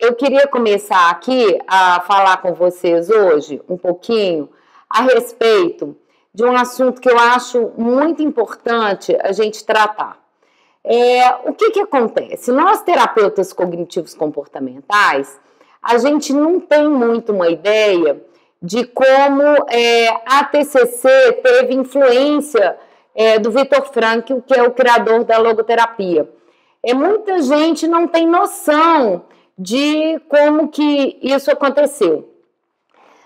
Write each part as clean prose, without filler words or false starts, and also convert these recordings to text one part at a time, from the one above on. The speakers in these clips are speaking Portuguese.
eu queria começar aqui a falar com vocês hoje um pouquinho a respeito de um assunto que eu acho muito importante a gente tratar. O que acontece? Nós, terapeutas cognitivos comportamentais, a gente não tem muito uma ideia de como a TCC teve influência do Viktor Frankl, que é o criador da logoterapia. Muita gente não tem noção de como que isso aconteceu.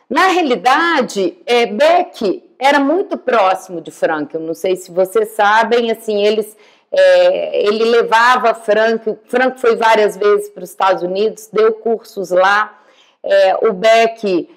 Na realidade, Beck era muito próximo de Frankl, não sei se vocês sabem, assim, ele levava Frankl foi várias vezes para os Estados Unidos, deu cursos lá, o Beck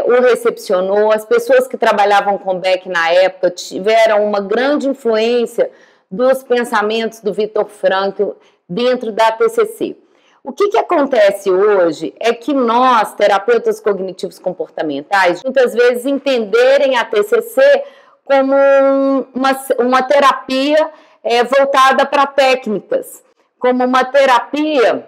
o recepcionou, as pessoas que trabalhavam com Beck na época tiveram uma grande influência dos pensamentos do Viktor Frankl dentro da TCC. O que acontece hoje é que nós, terapeutas cognitivos comportamentais, muitas vezes entenderem a TCC como uma terapia voltada para técnicas, como uma terapia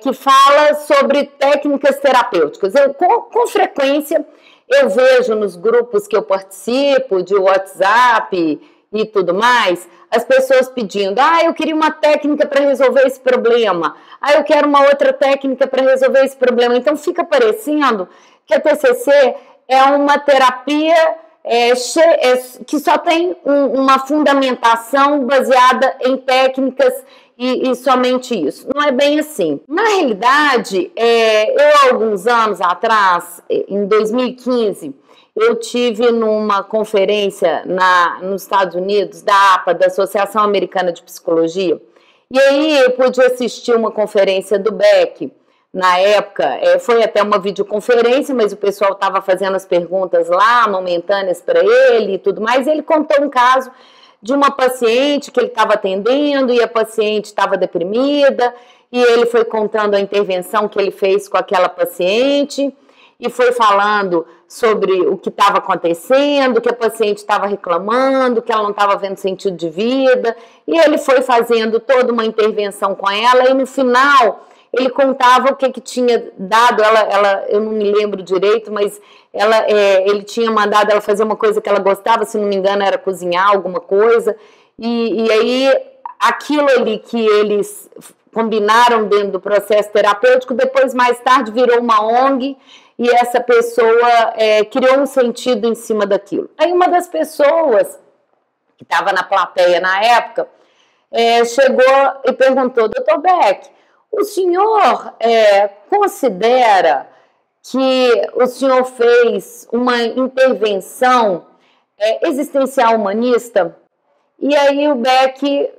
que fala sobre técnicas terapêuticas. Com frequência, eu vejo nos grupos que eu participo, de WhatsApp e tudo mais, as pessoas pedindo, eu queria uma técnica para resolver esse problema, eu quero uma outra técnica para resolver esse problema. Então fica parecendo que a TCC é uma terapia que só tem uma fundamentação baseada em técnicas e somente isso. Não é bem assim. Na realidade, eu, alguns anos atrás, em 2015, eu tive numa conferência nos Estados Unidos, da APA, da Associação Americana de Psicologia, e aí eu pude assistir uma conferência do Beck. Na época, foi até uma videoconferência, mas o pessoal estava fazendo as perguntas lá, momentâneas para ele e tudo mais, e ele contou um caso de uma paciente que ele estava atendendo e a paciente estava deprimida, e ele foi contando a intervenção que ele fez com aquela paciente e foi falando sobre o que estava acontecendo, que a paciente estava reclamando, que ela não estava vendo sentido de vida, e ele foi fazendo toda uma intervenção com ela, e no final ele contava o que tinha dado, eu não me lembro direito, mas ele tinha mandado ela fazer uma coisa que ela gostava, se não me engano era cozinhar alguma coisa, e aí aquilo ali que eles combinaram dentro do processo terapêutico, depois mais tarde virou uma ONG, e essa pessoa criou um sentido em cima daquilo. Aí uma das pessoas que estava na plateia na época chegou e perguntou, Dr. Beck, o senhor considera que o senhor fez uma intervenção existencial humanista? E aí o Beck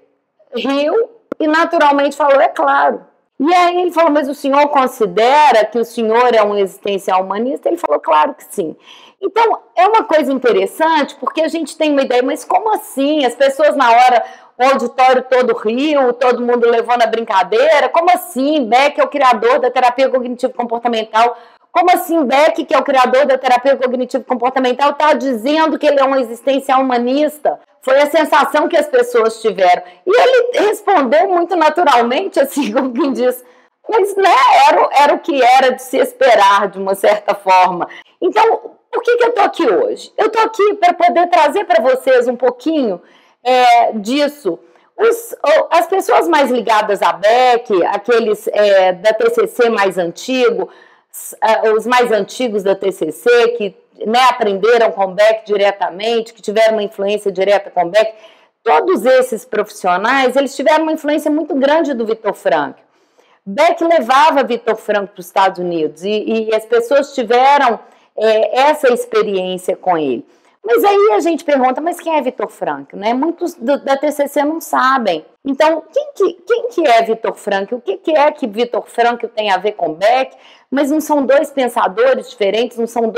riu e naturalmente falou, é claro. E aí ele falou, mas o senhor considera que o senhor é um existencial humanista? Ele falou, claro que sim. Então, é uma coisa interessante, porque a gente tem uma ideia, mas como assim? As pessoas na hora, o auditório todo riu, todo mundo levou na brincadeira, como assim? Beck é o criador da terapia cognitivo-comportamental. Como assim Beck, que é o criador da terapia cognitivo-comportamental, está dizendo que ele é um existencial humanista? Foi a sensação que as pessoas tiveram. E ele respondeu muito naturalmente, assim, como quem diz, mas né, era o que era de se esperar, de uma certa forma. Então, por que eu estou aqui hoje? Eu estou aqui para poder trazer para vocês um pouquinho disso. As pessoas mais ligadas a Beck, aqueles da TCC mais antigo, os mais antigos da TCC, que aprenderam com Beck diretamente, que tiveram uma influência direta com Beck, todos esses profissionais, eles tiveram uma influência muito grande do Viktor Frankl. Beck levava Viktor Frankl para os Estados Unidos e as pessoas tiveram essa experiência com ele. Mas aí a gente pergunta, mas quem é Viktor Frankl? Né? Muitos da TCC não sabem. Então, quem que é Viktor Frankl? O que é que Viktor Frankl tem a ver com Beck? Mas não são dois pensadores diferentes, não são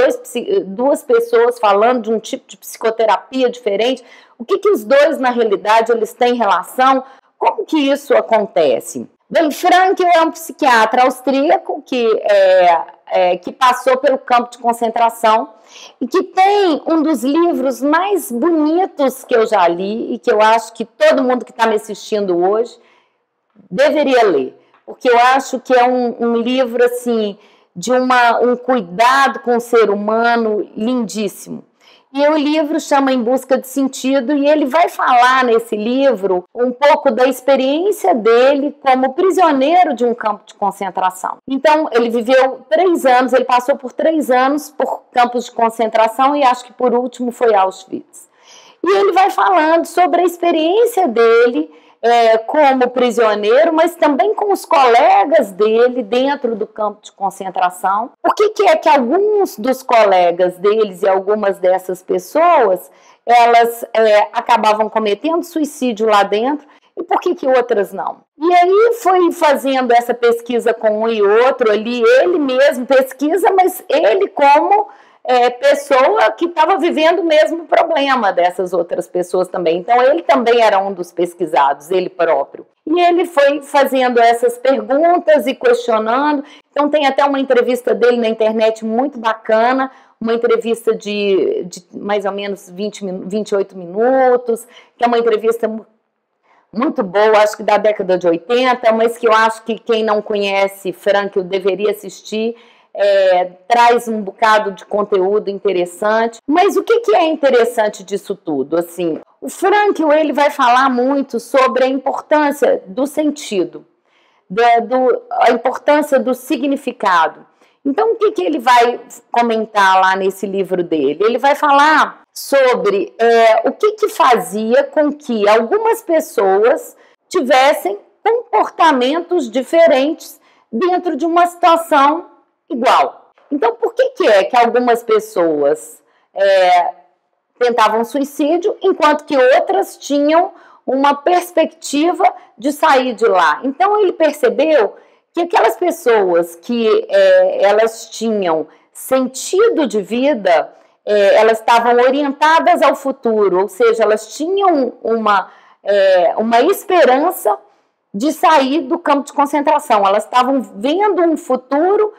duas pessoas falando de um tipo de psicoterapia diferente. O que os dois, na realidade, eles têm relação? Como que isso acontece? Bem, Frankl é um psiquiatra austríaco que passou pelo campo de concentração e que tem um dos livros mais bonitos que eu já li e que eu acho que todo mundo que está me assistindo hoje deveria ler. porque eu acho que é um livro assim de um cuidado com o ser humano lindíssimo. E o livro chama Em Busca de Sentido, e ele vai falar nesse livro um pouco da experiência dele como prisioneiro de um campo de concentração. Então, ele viveu 3 anos, ele passou por 3 anos por campos de concentração e acho que por último foi Auschwitz. E ele vai falando sobre a experiência dele como prisioneiro, mas também com os colegas dele dentro do campo de concentração. Por que é que alguns dos colegas deles e algumas dessas pessoas, elas acabavam cometendo suicídio lá dentro e por que outras não? E aí foi fazendo essa pesquisa com um e outro ali, ele mesmo pesquisa, mas ele como pessoa que estava vivendo o mesmo problema dessas outras pessoas também. Então, ele também era um dos pesquisados, ele próprio. E ele foi fazendo essas perguntas e questionando. Então, tem até uma entrevista dele na internet muito bacana, uma entrevista de mais ou menos 28 minutos, que é uma entrevista muito boa, acho que da década de 80, mas que eu acho que quem não conhece Frankl deveria assistir. Traz um bocado de conteúdo interessante. Mas o que é interessante disso tudo? Assim, o Frankl ele vai falar muito sobre a importância do sentido, a importância do significado. Então, o que ele vai comentar lá nesse livro dele? Ele vai falar sobre o que fazia com que algumas pessoas tivessem comportamentos diferentes dentro de uma situação igual. Então, por que é que algumas pessoas tentavam suicídio, enquanto que outras tinham uma perspectiva de sair de lá? Então, ele percebeu que aquelas pessoas que elas tinham sentido de vida, elas estavam orientadas ao futuro, ou seja, elas tinham uma esperança de sair do campo de concentração. Elas estavam vendo um futuro.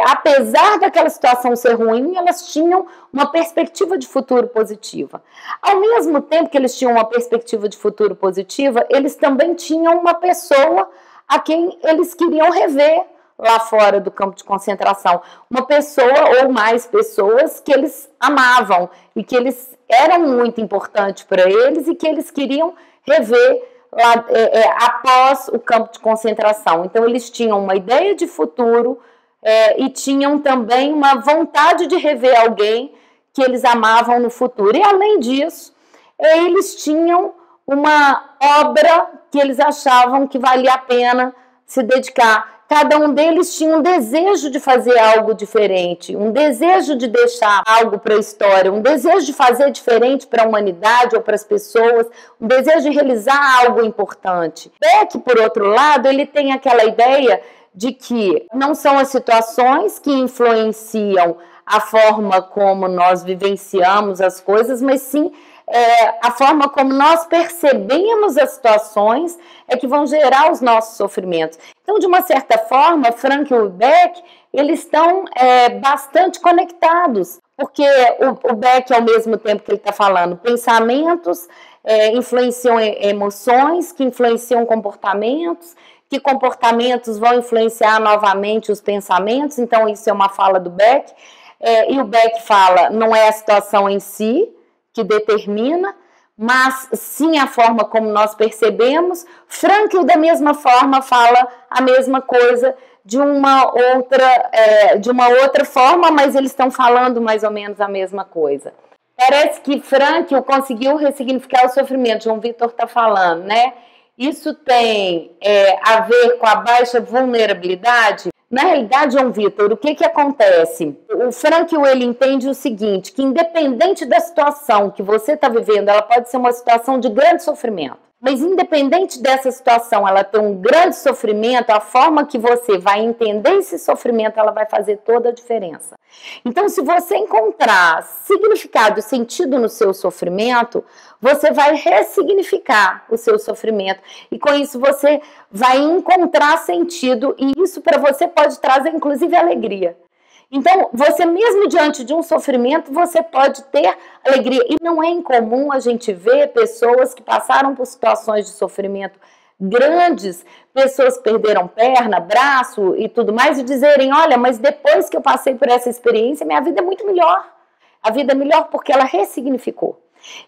Apesar daquela situação ser ruim, elas tinham uma perspectiva de futuro positiva. Ao mesmo tempo que eles tinham uma perspectiva de futuro positiva, eles também tinham uma pessoa a quem eles queriam rever lá fora do campo de concentração. Uma pessoa ou mais pessoas que eles amavam e que eles eram muito importantes para eles e que eles queriam rever lá, após o campo de concentração. Então, eles tinham uma ideia de futuro e tinham também uma vontade de rever alguém que eles amavam no futuro. E, além disso, eles tinham uma obra que eles achavam que valia a pena se dedicar. Cada um deles tinha um desejo de fazer algo diferente, um desejo de deixar algo para a história, um desejo de fazer diferente para a humanidade ou para as pessoas, um desejo de realizar algo importante. Beck, por outro lado, ele tem aquela ideia de que não são as situações que influenciam a forma como nós vivenciamos as coisas, mas sim a forma como nós percebemos as situações que vão gerar os nossos sofrimentos. Então, de uma certa forma, Frankl e Beck, eles estão bastante conectados, porque o Beck, ao mesmo tempo que ele está falando, pensamentos influenciam emoções, que influenciam comportamentos, que comportamentos vão influenciar novamente os pensamentos. Então, isso é uma fala do Beck. E o Beck fala, não é a situação em si que determina, mas sim a forma como nós percebemos. Frankl, da mesma forma, fala a mesma coisa de uma outra forma, mas eles estão falando mais ou menos a mesma coisa. Parece que Frankl conseguiu ressignificar o sofrimento, João Vitor está falando, né? Isso tem a ver com a baixa vulnerabilidade? Na realidade, João Vitor, o que acontece? O Frankl, ele entende o seguinte, que independente da situação que você está vivendo, ela pode ser uma situação de grande sofrimento, mas independente dessa situação, ela tem um grande sofrimento, a forma que você vai entender esse sofrimento, ela vai fazer toda a diferença. Então, se você encontrar significado e sentido no seu sofrimento, você vai ressignificar o seu sofrimento e com isso você vai encontrar sentido e isso para você pode trazer inclusive alegria. Então, você mesmo diante de um sofrimento, você pode ter alegria. E não é incomum a gente ver pessoas que passaram por situações de sofrimento grandes, pessoas perderam perna, braço e tudo mais, e dizerem, olha, mas depois que eu passei por essa experiência, minha vida é muito melhor. A vida é melhor porque ela ressignificou.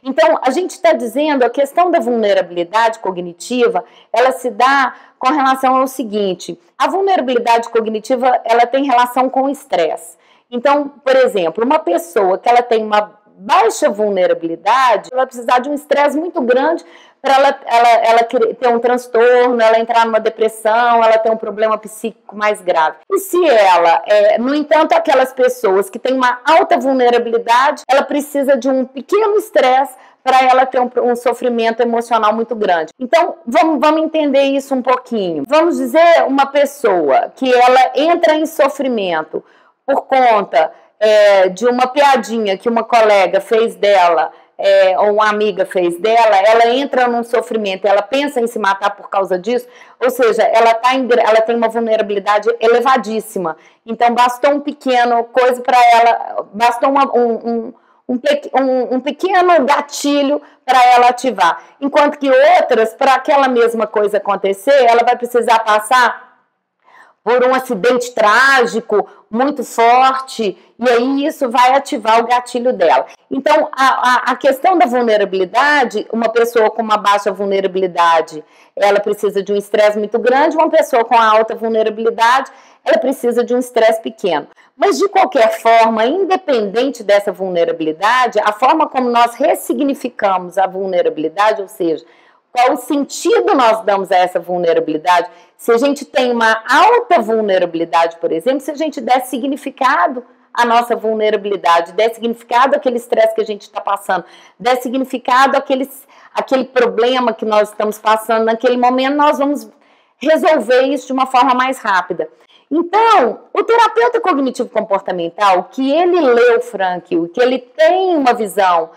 Então, a gente está dizendo, a questão da vulnerabilidade cognitiva, ela se dá com relação ao seguinte, a vulnerabilidade cognitiva, ela tem relação com o estresse. Então, por exemplo, uma pessoa que ela tem uma baixa vulnerabilidade, ela vai precisar de um estresse muito grande para ela ter um transtorno, ela entrar numa depressão, ela ter um problema psíquico mais grave. E se ela, no entanto, aquelas pessoas que têm uma alta vulnerabilidade, ela precisa de um pequeno estresse para ela ter um sofrimento emocional muito grande. Então, vamos entender isso um pouquinho. Vamos dizer uma pessoa que ela entra em sofrimento por conta de uma piadinha que uma colega fez dela, ou uma amiga fez dela, ela entra num sofrimento, ela pensa em se matar por causa disso, ou seja, ela tem uma vulnerabilidade elevadíssima. Então, bastou um pequeno coisa para ela, bastou um pequeno gatilho para ela ativar. Enquanto que outras, para aquela mesma coisa acontecer, ela vai precisar passar por um acidente trágico, muito forte, e aí isso vai ativar o gatilho dela. Então, a questão da vulnerabilidade, uma pessoa com uma baixa vulnerabilidade, ela precisa de um estresse muito grande, uma pessoa com alta vulnerabilidade, ela precisa de um estresse pequeno. Mas, de qualquer forma, independente dessa vulnerabilidade, a forma como nós ressignificamos a vulnerabilidade, ou seja, qual o sentido nós damos a essa vulnerabilidade? Se a gente tem uma alta vulnerabilidade, por exemplo, se a gente der significado à nossa vulnerabilidade, der significado àquele estresse que a gente está passando, der significado àquele problema que nós estamos passando naquele momento, nós vamos resolver isso de uma forma mais rápida. Então, o terapeuta cognitivo-comportamental, que ele leu Frankl, que ele tem uma visão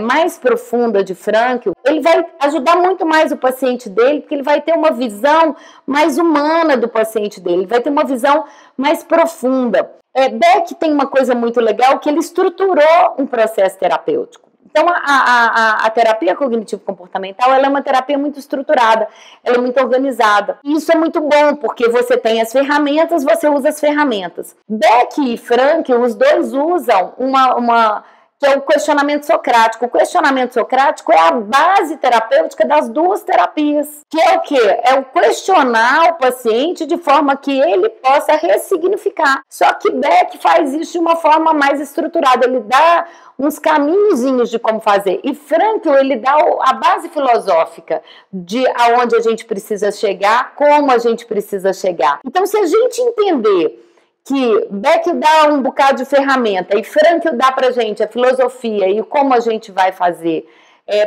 mais profunda de Frankl, ele vai ajudar muito mais o paciente dele, porque ele vai ter uma visão mais humana do paciente dele, ele vai ter uma visão mais profunda. Beck tem uma coisa muito legal, que ele estruturou um processo terapêutico. Então, a terapia cognitivo-comportamental, ela é uma terapia muito estruturada, ela é muito organizada. E isso é muito bom, porque você tem as ferramentas, você usa as ferramentas. Beck e Frankl, os dois usam que é o questionamento socrático. O questionamento socrático é a base terapêutica das duas terapias. Que é o quê? É o questionar o paciente de forma que ele possa ressignificar. Só que Beck faz isso de uma forma mais estruturada. Ele dá uns caminhozinhos de como fazer. E Frankl, ele dá a base filosófica de aonde a gente precisa chegar, como a gente precisa chegar. Então, se a gente entender que Beck dá um bocado de ferramenta e Frankl dá pra gente a filosofia e como a gente vai fazer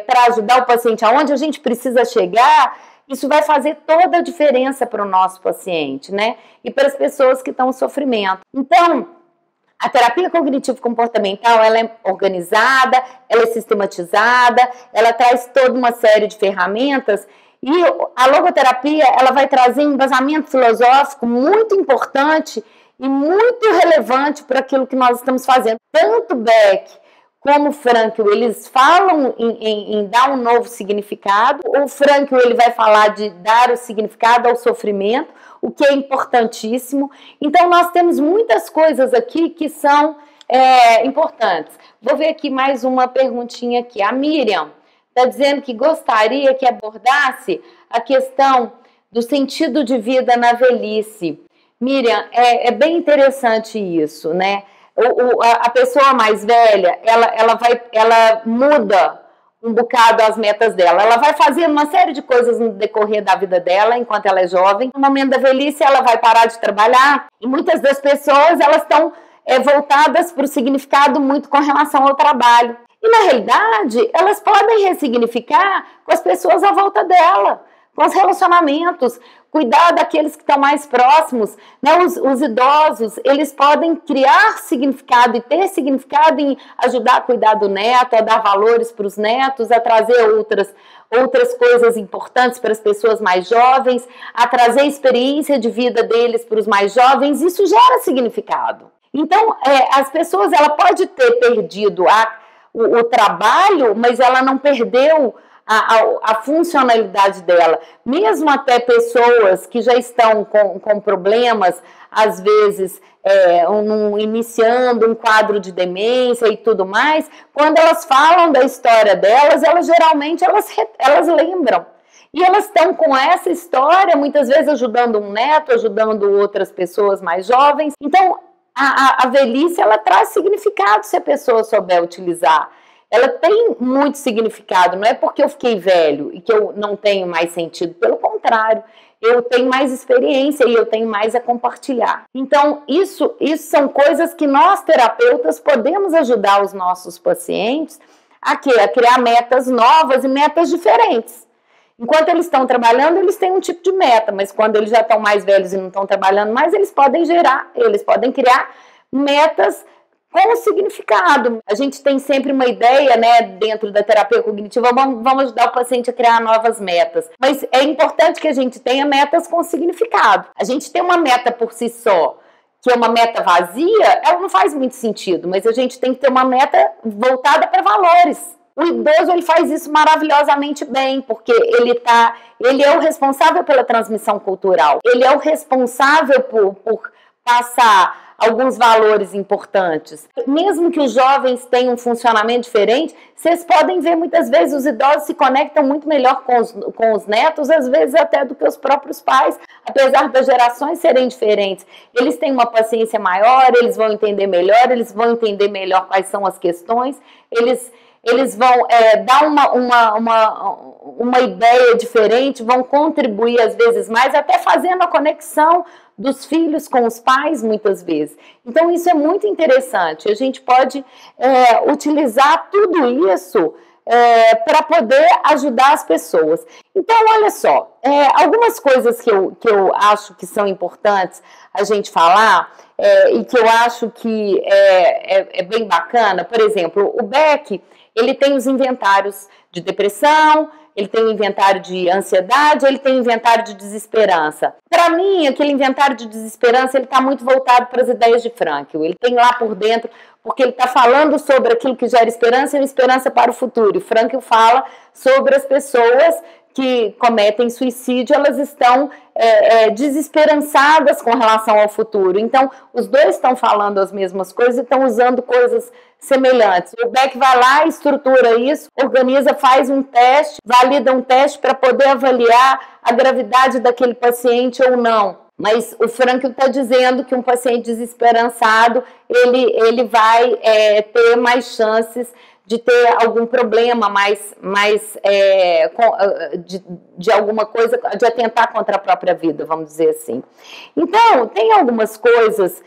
para ajudar o paciente aonde a gente precisa chegar, isso vai fazer toda a diferença para o nosso paciente, né? E para as pessoas que estão em sofrimento. Então, a terapia cognitivo-comportamental, ela é organizada, ela é sistematizada, ela traz toda uma série de ferramentas. E a logoterapia, ela vai trazer um embasamento filosófico muito importante e muito relevante para aquilo que nós estamos fazendo. Tanto Beck como Frankl, eles falam em dar um novo significado. O Frankl, ele vai falar de dar o significado ao sofrimento, o que é importantíssimo. Então, nós temos muitas coisas aqui que são importantes. Vou ver aqui mais uma perguntinha aqui. A Miriam está dizendo que gostaria que abordasse a questão do sentido de vida na velhice. Miriam, é bem interessante isso, né? A pessoa mais velha, ela muda um bocado as metas dela. Ela vai fazer uma série de coisas no decorrer da vida dela, enquanto ela é jovem. No momento da velhice, ela vai parar de trabalhar. E muitas das pessoas, elas estão voltadas para o significado muito com relação ao trabalho. E, na realidade, elas podem ressignificar com as pessoas à volta dela, com os relacionamentos, cuidar daqueles que estão mais próximos, né? Os idosos, eles podem criar significado e ter significado em ajudar a cuidar do neto, a dar valores para os netos, a trazer outras coisas importantes para as pessoas mais jovens, a trazer experiência de vida deles para os mais jovens. Isso gera significado. Então, as pessoas, ela pode ter perdido o trabalho, mas ela não perdeu a funcionalidade dela. Mesmo até pessoas que já estão com problemas, às vezes iniciando um quadro de demência e tudo mais, quando elas falam da história delas, geralmente elas lembram. E elas estão com essa história, muitas vezes ajudando um neto, ajudando outras pessoas mais jovens. Então, a velhice, ela traz significado se a pessoa souber utilizar. Ela tem muito significado, não é porque eu fiquei velho e que eu não tenho mais sentido, pelo contrário, eu tenho mais experiência e eu tenho mais a compartilhar. Então, isso são coisas que nós, terapeutas, podemos ajudar os nossos pacientes a criar metas novas e metas diferentes. Enquanto eles estão trabalhando, eles têm um tipo de meta, mas quando eles já estão mais velhos e não estão trabalhando mais, eles podem criar metas com significado. A gente tem sempre uma ideia, né, dentro da terapia cognitiva, vamos ajudar o paciente a criar novas metas. Mas é importante que a gente tenha metas com significado. A gente tem uma meta por si só, que é uma meta vazia, ela não faz muito sentido, mas a gente tem que ter uma meta voltada para valores. O idoso, ele faz isso maravilhosamente bem, porque ele é o responsável pela transmissão cultural, ele é o responsável por passar alguns valores importantes. Mesmo que os jovens tenham um funcionamento diferente, vocês podem ver muitas vezes os idosos se conectam muito melhor com os netos, às vezes até do que os próprios pais, apesar das gerações serem diferentes. Eles têm uma paciência maior, eles vão entender melhor quais são as questões, eles vão dar uma ideia diferente, vão contribuir às vezes mais, até fazendo a conexão dos filhos com os pais, muitas vezes. Então, isso é muito interessante. A gente pode utilizar tudo isso para poder ajudar as pessoas. Então, olha só, algumas coisas que eu acho que são importantes a gente falar e que eu acho que é bem bacana. Por exemplo, o Beck, ele tem os inventários de depressão, ele tem o inventário de ansiedade, ele tem o inventário de desesperança. Para mim, aquele inventário de desesperança, ele está muito voltado para as ideias de Frankl. Ele tem lá por dentro, porque ele está falando sobre aquilo que gera esperança e uma esperança para o futuro. E Frankl fala sobre as pessoas que cometem suicídio, elas estão desesperançadas com relação ao futuro. Então, os dois estão falando as mesmas coisas e estão usando coisas semelhantes. O Beck vai lá, estrutura isso, organiza, faz um teste, valida um teste para poder avaliar a gravidade daquele paciente ou não. Mas o Frankl está dizendo que um paciente desesperançado, ele vai ter mais chances de ter algum problema de alguma coisa, de atentar contra a própria vida, vamos dizer assim. Então, tem algumas coisas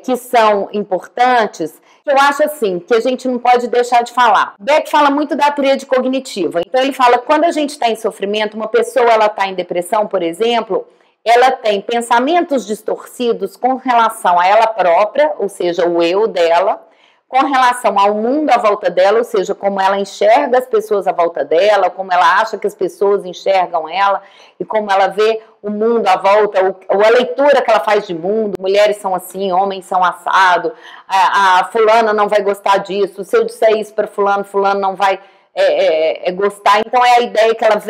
que são importantes, que eu acho assim, que a gente não pode deixar de falar. Beck fala muito da tríade cognitiva. Então, ele fala que quando a gente está em sofrimento, uma pessoa está em depressão, por exemplo, ela tem pensamentos distorcidos com relação a ela própria, ou seja, o eu dela, com relação ao mundo à volta dela, ou seja, como ela enxerga as pessoas à volta dela, como ela acha que as pessoas enxergam ela e como ela vê o mundo à volta, ou a leitura que ela faz de mundo. Mulheres são assim, homens são assado, a fulana não vai gostar disso, se eu disser isso para fulano não vai gostar. Então é a ideia que ela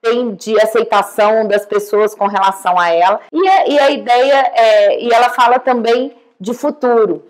tem de aceitação das pessoas com relação a ela. E a ideia, e ela fala também de futuro.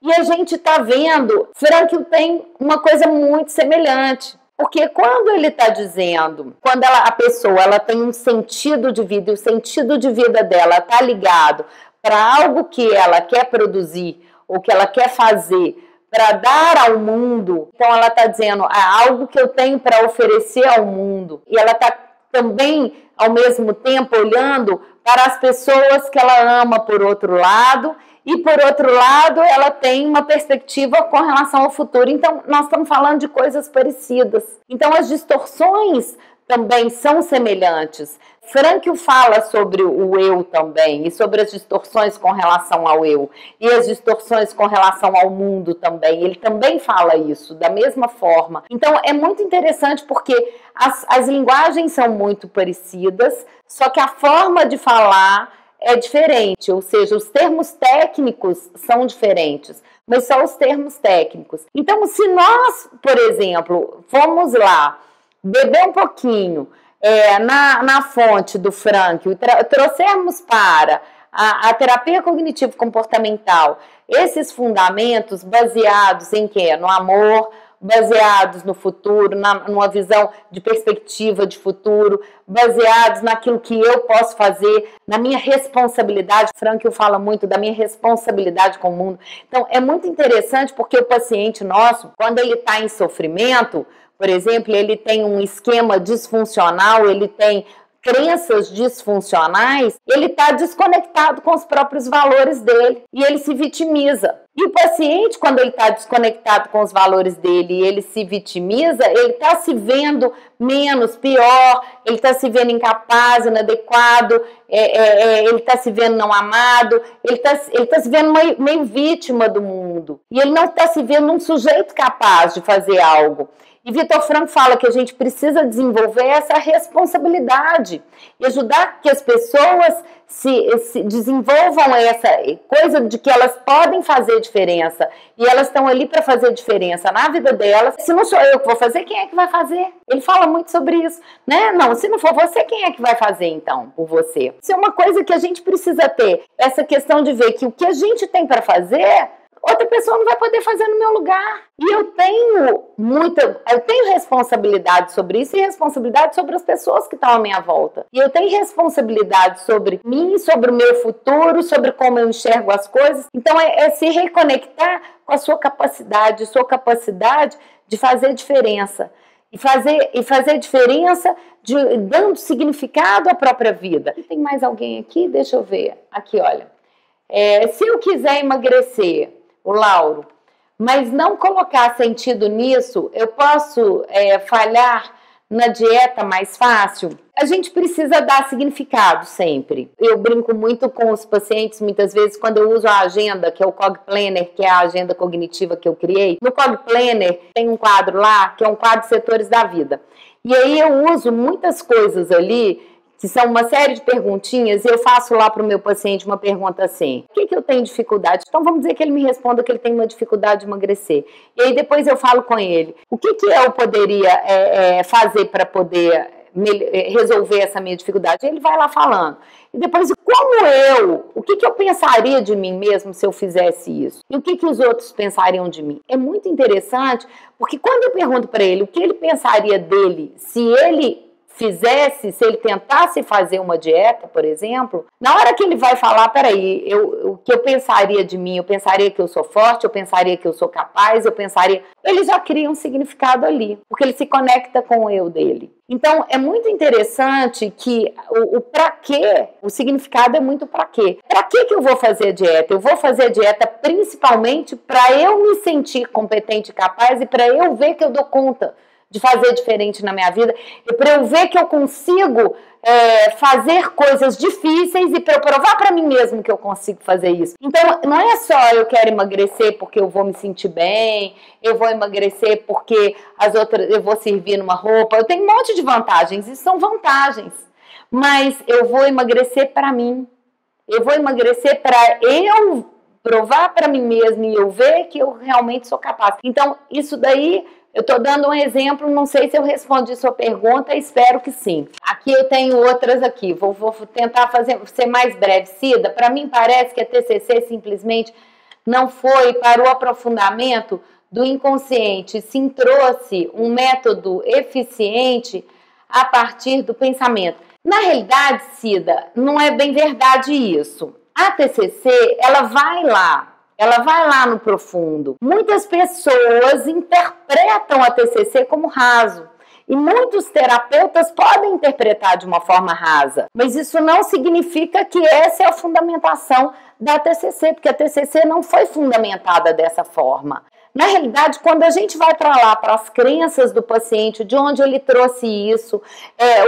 E a gente está vendo, Frankl tem uma coisa muito semelhante, porque quando ele está dizendo, quando a pessoa ela tem um sentido de vida, e o sentido de vida dela está ligado para algo que ela quer produzir, ou que ela quer fazer, para dar ao mundo, então ela está dizendo, algo que eu tenho para oferecer ao mundo, e ela está também, ao mesmo tempo, olhando para as pessoas que ela ama por outro lado, e, por outro lado, ela tem uma perspectiva com relação ao futuro. Então, nós estamos falando de coisas parecidas. Então, as distorções também são semelhantes. Frankl fala sobre o eu também, e sobre as distorções com relação ao eu, e as distorções com relação ao mundo também. Ele também fala isso, da mesma forma. Então, é muito interessante porque as linguagens são muito parecidas, só que a forma de falar é diferente, ou seja, os termos técnicos são diferentes, mas são os termos técnicos. Então, se nós, por exemplo, formos lá beber um pouquinho na fonte do Frankl, trouxermos para a terapia cognitivo-comportamental esses fundamentos baseados em quê? No amor, baseados no futuro, numa visão de perspectiva de futuro, baseados naquilo que eu posso fazer, na minha responsabilidade. Frankl fala muito da minha responsabilidade com o mundo. Então, é muito interessante porque o paciente nosso, quando ele está em sofrimento, por exemplo, ele tem um esquema disfuncional, ele tem crenças disfuncionais, ele está desconectado com os próprios valores dele e ele se vitimiza. E o paciente, quando ele está desconectado com os valores dele e ele se vitimiza, ele está se vendo menos, pior, ele está se vendo incapaz, inadequado, ele está se vendo não amado, ele tá se vendo meio vítima do mundo. E ele não está se vendo um sujeito capaz de fazer algo. E Viktor Frankl fala que a gente precisa desenvolver essa responsabilidade e ajudar que as pessoas se desenvolvam essa coisa de que elas podem fazer diferença e elas estão ali para fazer diferença na vida delas. Se não sou eu que vou fazer, quem é que vai fazer? Ele fala muito sobre isso, né? Não, se não for você, quem é que vai fazer então por você? Isso é uma coisa que a gente precisa ter, essa questão de ver que o que a gente tem para fazer, outra pessoa não vai poder fazer no meu lugar. E eu tenho responsabilidade sobre isso e responsabilidade sobre as pessoas que estão à minha volta. E eu tenho responsabilidade sobre mim, sobre o meu futuro, sobre como eu enxergo as coisas. Então é se reconectar com a sua capacidade de fazer diferença. E fazer diferença dando significado à própria vida. Tem mais alguém aqui? Deixa eu ver. Aqui, olha. Se eu quiser emagrecer, o Lauro, mas não colocar sentido nisso, eu posso falhar na dieta mais fácil? A gente precisa dar significado sempre. Eu brinco muito com os pacientes, muitas vezes, quando eu uso a agenda, que é o Cog Planner, que é a agenda cognitiva que eu criei. No Cog Planner tem um quadro lá, que é um quadro de setores da vida. E aí eu uso muitas coisas ali, que são uma série de perguntinhas, e eu faço lá para o meu paciente uma pergunta assim: o que eu tenho dificuldade? Então vamos dizer que ele me responda que ele tem uma dificuldade de emagrecer. E aí depois eu falo com ele, o que eu poderia fazer para poder resolver essa minha dificuldade? E ele vai lá falando. E depois, o que eu pensaria de mim mesmo se eu fizesse isso? E o que os outros pensariam de mim? É muito interessante, porque quando eu pergunto para ele o que ele pensaria dele se ele se ele tentasse fazer uma dieta, por exemplo, na hora que ele vai falar, peraí, o que eu pensaria de mim? Eu pensaria que eu sou forte, eu pensaria que eu sou capaz, ele já cria um significado ali, porque ele se conecta com o eu dele. Então, é muito interessante que o pra quê, o significado é muito pra quê. Pra que eu vou fazer a dieta? Eu vou fazer a dieta principalmente para eu me sentir competente e capaz e para eu ver que eu dou conta de fazer diferente na minha vida, e para eu ver que eu consigo fazer coisas difíceis e para eu provar para mim mesmo que eu consigo fazer isso. Então, não é só eu quero emagrecer porque eu vou me sentir bem, eu vou emagrecer porque eu vou servir numa roupa, eu tenho um monte de vantagens, isso são vantagens, mas eu vou emagrecer para mim, eu vou emagrecer para eu provar para mim mesmo e eu ver que eu realmente sou capaz. Então, isso daí, eu estou dando um exemplo, não sei se eu respondi sua pergunta, espero que sim. Aqui eu tenho outras aqui, vou tentar ser mais breve. Cida, para mim parece que a TCC simplesmente não foi para o aprofundamento do inconsciente, sim trouxe um método eficiente a partir do pensamento. Na realidade, Cida, não é bem verdade isso. A TCC, ela vai lá no profundo. Muitas pessoas interpretam a TCC como raso. E muitos terapeutas podem interpretar de uma forma rasa. Mas isso não significa que essa é a fundamentação da TCC, porque a TCC não foi fundamentada dessa forma. Na realidade, quando a gente vai para lá, para as crenças do paciente, de onde ele trouxe isso,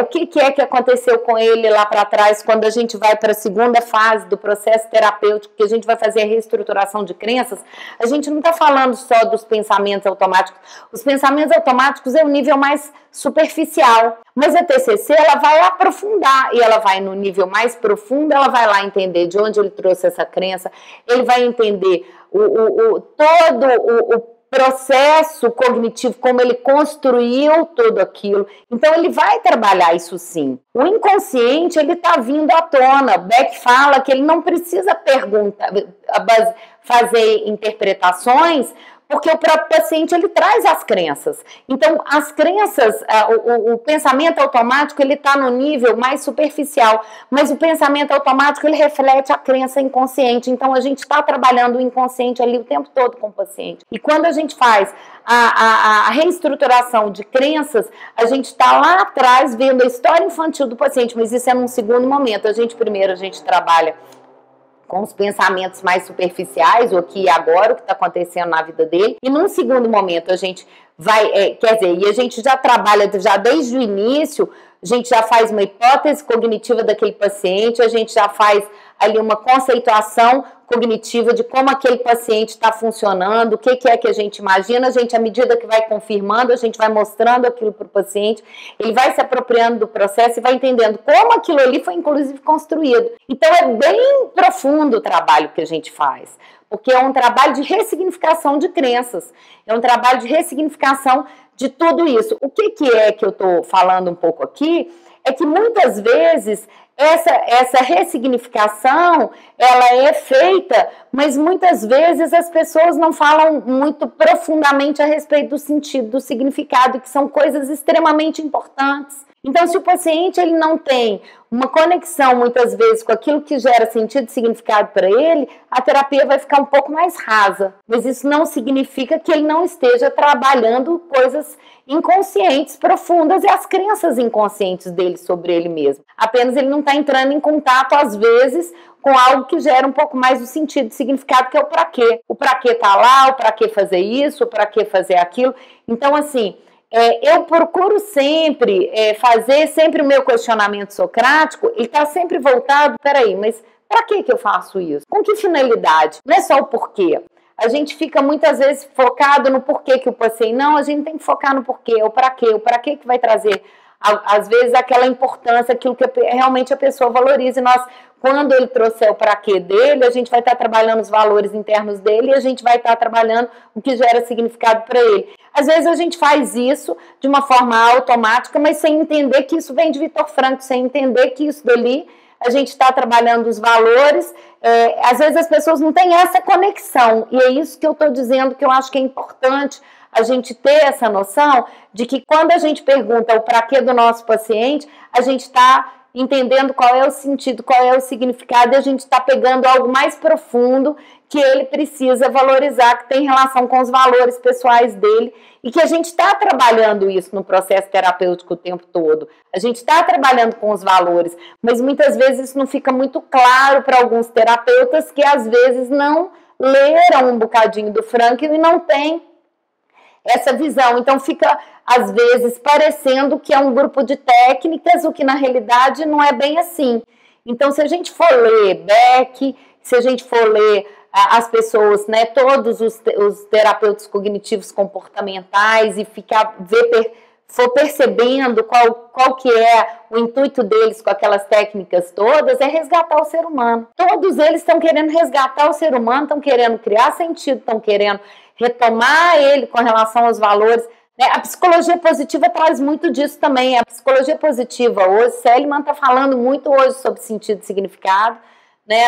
o que é que aconteceu com ele lá para trás, quando a gente vai para a segunda fase do processo terapêutico, que a gente vai fazer a reestruturação de crenças, a gente não está falando só dos pensamentos automáticos. Os pensamentos automáticos é o nível mais superficial, mas a TCC ela vai aprofundar e ela vai no nível mais profundo, ela vai lá entender de onde ele trouxe essa crença, ele vai entender todo o processo cognitivo, como ele construiu tudo aquilo. Então, ele vai trabalhar isso sim. O inconsciente, ele está vindo à tona. Beck fala que ele não precisa perguntar, fazer interpretações, porque o próprio paciente, ele traz as crenças. Então, as crenças, o pensamento automático, ele está no nível mais superficial, mas o pensamento automático, ele reflete a crença inconsciente. Então, a gente está trabalhando o inconsciente ali o tempo todo com o paciente. E quando a gente faz a reestruturação de crenças, a gente está lá atrás vendo a história infantil do paciente, mas isso é num segundo momento. Primeiro a gente trabalha com os pensamentos mais superficiais, o aqui e agora, o que está acontecendo na vida dele. E num segundo momento a gente vai, e a gente já trabalha já desde o início, a gente já faz uma hipótese cognitiva daquele paciente, a gente já faz ali uma conceituação cognitiva de como aquele paciente está funcionando, o que é que a gente imagina, à medida que vai confirmando, a gente vai mostrando aquilo para o paciente, ele vai se apropriando do processo e vai entendendo como aquilo ali foi, inclusive, construído. Então, é bem profundo o trabalho que a gente faz, porque é um trabalho de ressignificação de crenças, é um trabalho de ressignificação de tudo isso. O que é que eu estou falando um pouco aqui? É que muitas vezes essa ressignificação, ela é feita, mas muitas vezes as pessoas não falam muito profundamente a respeito do sentido, do significado, que são coisas extremamente importantes. Então, se o paciente ele não tem uma conexão, muitas vezes, com aquilo que gera sentido e significado para ele, a terapia vai ficar um pouco mais rasa. Mas isso não significa que ele não esteja trabalhando coisas inconscientes, profundas, e as crenças inconscientes dele sobre ele mesmo. Apenas ele não está entrando em contato, às vezes, com algo que gera um pouco mais do sentido e significado, que é o pra quê. O pra quê tá lá, o pra quê fazer isso, o pra quê fazer aquilo. Então, assim, eu procuro sempre fazer sempre o meu questionamento socrático, ele está sempre voltado, peraí, mas para que eu faço isso? Com que finalidade? Não é só o porquê. A gente fica muitas vezes focado no porquê que o paciente... Não, a gente tem que focar no porquê, o para quê que vai trazer, às vezes, aquela importância, aquilo que realmente a pessoa valoriza. E nós, quando ele trouxer o para quê dele, a gente vai estar trabalhando os valores internos dele e a gente vai estar trabalhando o que gera significado para ele. Às vezes a gente faz isso de uma forma automática, mas sem entender que isso vem de Viktor Frankl, sem entender que isso dali a gente está trabalhando os valores. Às vezes as pessoas não têm essa conexão, e é isso que eu estou dizendo, que eu acho que é importante a gente ter essa noção de que quando a gente pergunta o para quê do nosso paciente, a gente está entendendo qual é o sentido, qual é o significado, e a gente está pegando algo mais profundo que ele precisa valorizar, que tem relação com os valores pessoais dele, e que a gente está trabalhando isso no processo terapêutico o tempo todo. A gente está trabalhando com os valores, mas muitas vezes isso não fica muito claro para alguns terapeutas que às vezes não leram um bocadinho do Frankl e não tem essa visão. Então fica, às vezes, parecendo que é um grupo de técnicas, o que na realidade não é bem assim. Então, se a gente for ler Beck, se a gente for ler as pessoas, né, todos os terapeutas cognitivos comportamentais, e for percebendo qual que é o intuito deles com aquelas técnicas todas, é resgatar o ser humano. Todos eles estão querendo resgatar o ser humano, estão querendo criar sentido, estão querendo retomar ele com relação aos valores. A psicologia positiva traz muito disso também. A psicologia positiva hoje, Seligman está falando muito hoje sobre sentido e significado, né?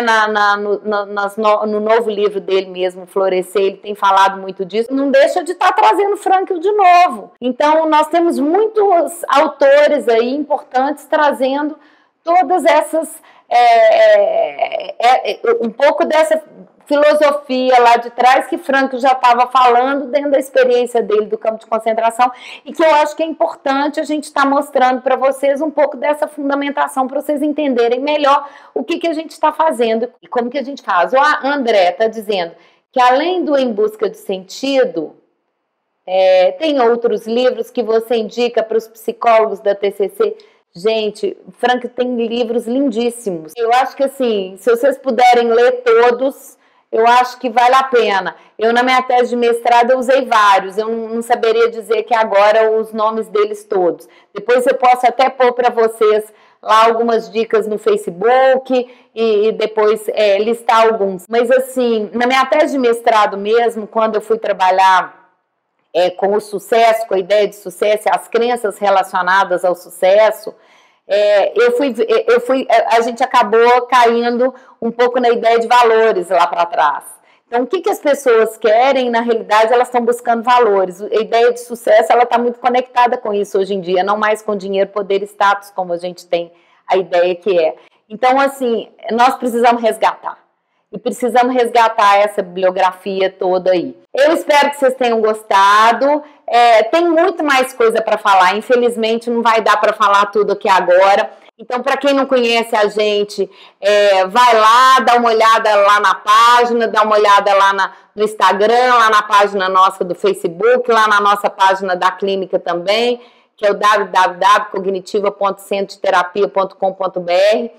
No novo livro dele mesmo, Florescer, ele tem falado muito disso. Não deixa de estar trazendo Frankl de novo. Então, nós temos muitos autores aí importantes trazendo todas essas... um pouco dessa filosofia lá de trás que Frankl já estava falando dentro da experiência dele do campo de concentração, e que eu acho que é importante a gente estar mostrando para vocês um pouco dessa fundamentação, para vocês entenderem melhor o que a gente está fazendo e como que a gente faz. O André está dizendo que além do Em Busca de Sentido, tem outros livros que você indica para os psicólogos da TCC. Gente, Frankl tem livros lindíssimos. Eu acho que, assim, se vocês puderem ler todos, eu acho que vale a pena. Eu, na minha tese de mestrado, eu usei vários. Eu não saberia dizer que agora os nomes deles todos. Depois eu posso até pôr para vocês lá algumas dicas no Facebook e depois listar alguns. Mas, assim, na minha tese de mestrado mesmo, quando eu fui trabalhar com o sucesso, com a ideia de sucesso, as crenças relacionadas ao sucesso, a gente acabou caindo um pouco na ideia de valores lá para trás. Então, o que as pessoas querem, na realidade, elas estão buscando valores. A ideia de sucesso, ela está muito conectada com isso hoje em dia, não mais com dinheiro, poder e status, como a gente tem a ideia que é. Então, assim, nós precisamos resgatar. E precisamos resgatar essa bibliografia toda aí. Eu espero que vocês tenham gostado. Tem muito mais coisa para falar. Infelizmente, não vai dar para falar tudo aqui agora. Então, para quem não conhece a gente, vai lá, dá uma olhada lá na página, dá uma olhada lá no Instagram, lá na página nossa do Facebook, lá na nossa página da clínica também, que é o www.cognitiva.centrodeterapia.com.br.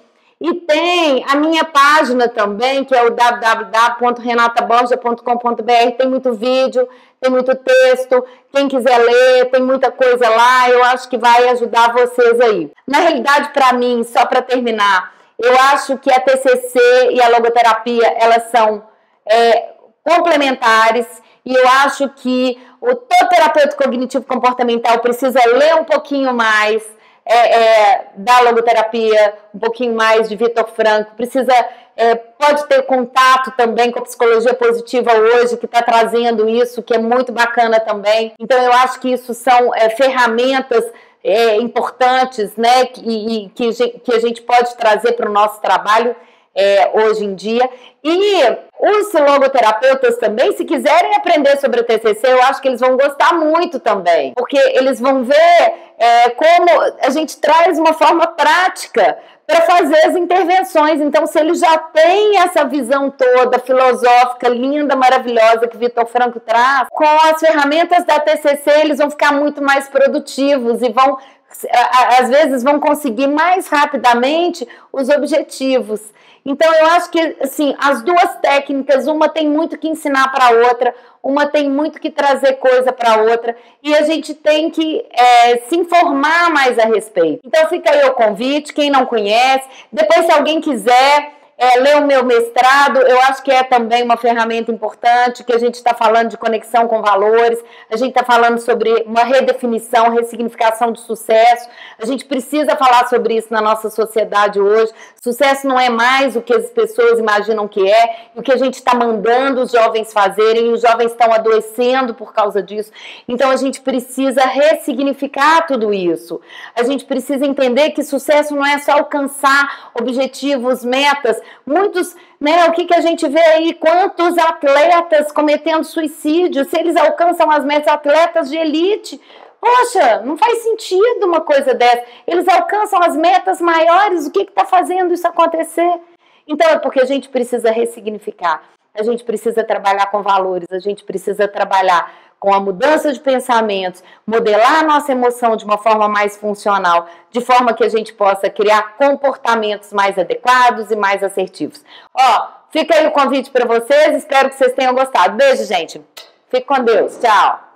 E tem a minha página também, que é o www.renataborja.com.br. Tem muito vídeo, tem muito texto. Quem quiser ler, tem muita coisa lá. Eu acho que vai ajudar vocês aí. Na realidade, para mim, só para terminar, eu acho que a TCC e a logoterapia, elas são complementares. E eu acho que todo terapeuta cognitivo comportamental precisa ler um pouquinho mais da logoterapia, um pouquinho mais de Viktor Frankl, pode ter contato também com a psicologia positiva hoje, que está trazendo isso, que é muito bacana também. Então eu acho que isso são ferramentas importantes, né, que a gente pode trazer para o nosso trabalho hoje em dia. E os logoterapeutas também, se quiserem aprender sobre a TCC, eu acho que eles vão gostar muito também, porque eles vão ver como a gente traz uma forma prática para fazer as intervenções. Então, se eles já têm essa visão toda filosófica, linda, maravilhosa que Viktor Frankl traz, com as ferramentas da TCC, eles vão ficar muito mais produtivos e às vezes vão conseguir mais rapidamente os objetivos. Então, eu acho que, assim, as duas técnicas, uma tem muito que ensinar para a outra, uma tem muito que trazer coisa para a outra, e a gente tem que se informar mais a respeito. Então, fica aí o convite, quem não conhece. Depois, se alguém quiser ler o meu mestrado, eu acho que é também uma ferramenta importante, que a gente está falando de conexão com valores, a gente está falando sobre uma redefinição, ressignificação de sucesso. A gente precisa falar sobre isso na nossa sociedade hoje. Sucesso não é mais o que as pessoas imaginam que é, e o que a gente está mandando os jovens fazerem, e os jovens estão adoecendo por causa disso. Então a gente precisa ressignificar tudo isso. A gente precisa entender que sucesso não é só alcançar objetivos, metas. Muitos, né, o que a gente vê aí, quantos atletas cometendo suicídio, se eles alcançam as metas, atletas de elite. Poxa, não faz sentido uma coisa dessa. Eles alcançam as metas maiores, o que está fazendo isso acontecer? Então é porque a gente precisa ressignificar, a gente precisa trabalhar com valores, a gente precisa trabalhar com a mudança de pensamentos, modelar a nossa emoção de uma forma mais funcional, de forma que a gente possa criar comportamentos mais adequados e mais assertivos. Ó, fica aí o convite para vocês, espero que vocês tenham gostado. Beijo, gente. Fique com Deus. Tchau.